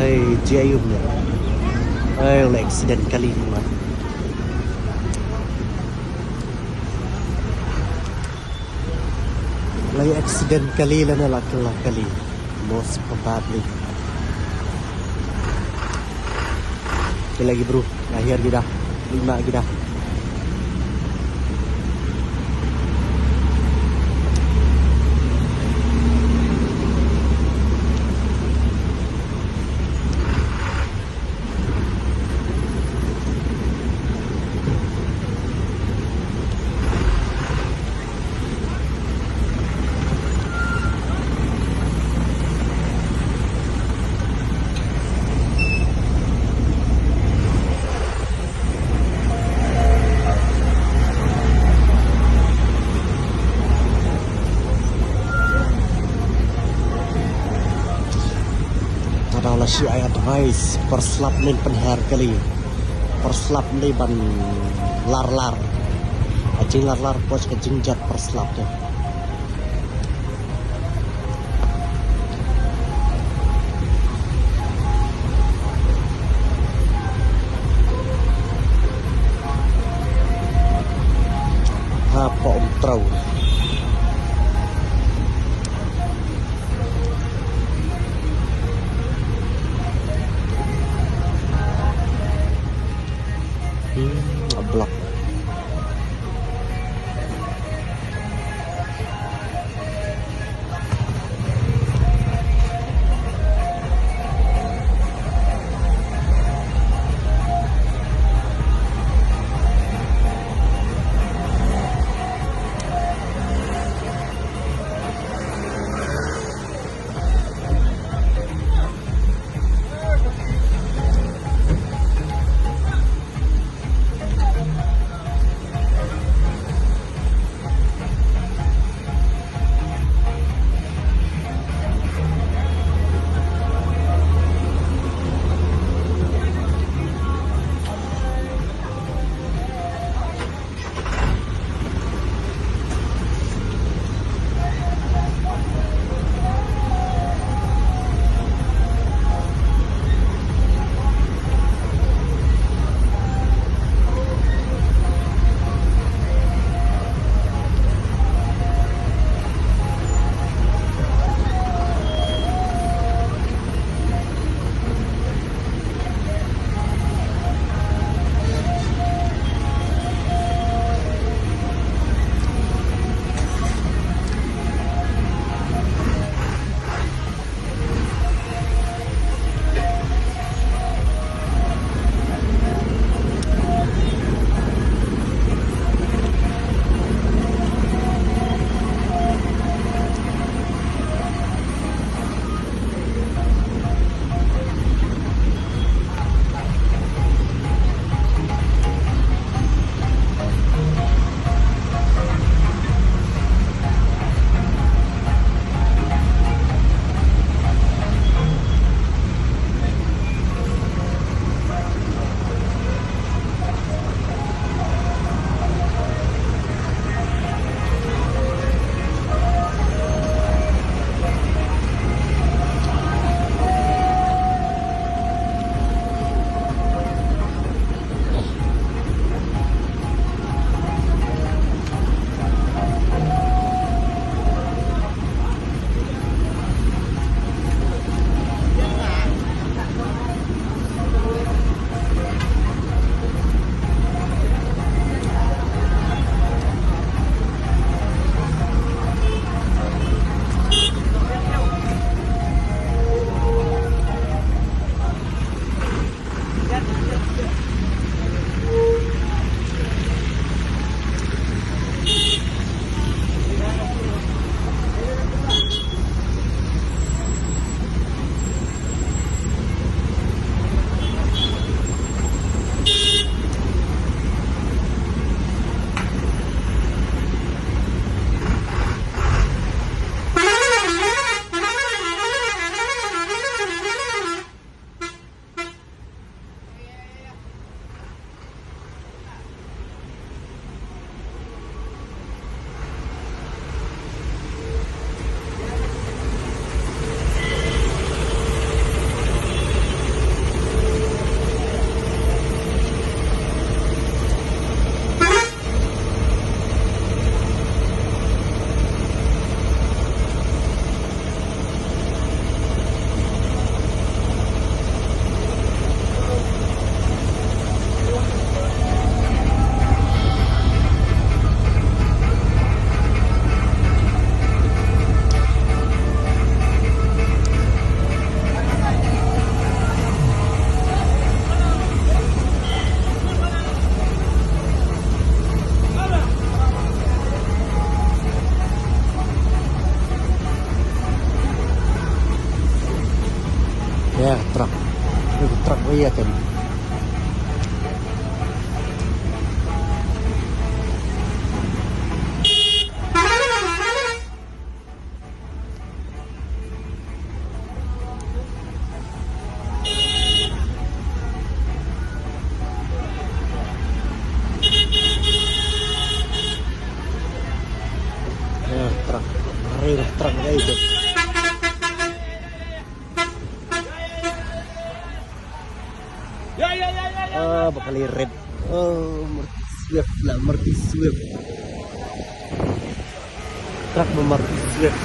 Ay, Jayum ya. Ay, oleh accident kali ni mah. Lagi accident kali lah nak kali. Most probably. Okay, lagi bro, lahir kita 5 kita. Adalah si ay advice perslap nin penher kali perslap ni ban lar ajing lar pos ke jingjat perslap tu apa trau blok Ya, truk. Itu truk iya kan. Ya, truk. Rel truk kayak itu. Bakal irit. Oh, Mercy Swift lah, Mercy Swift. Truk Mercy Swift.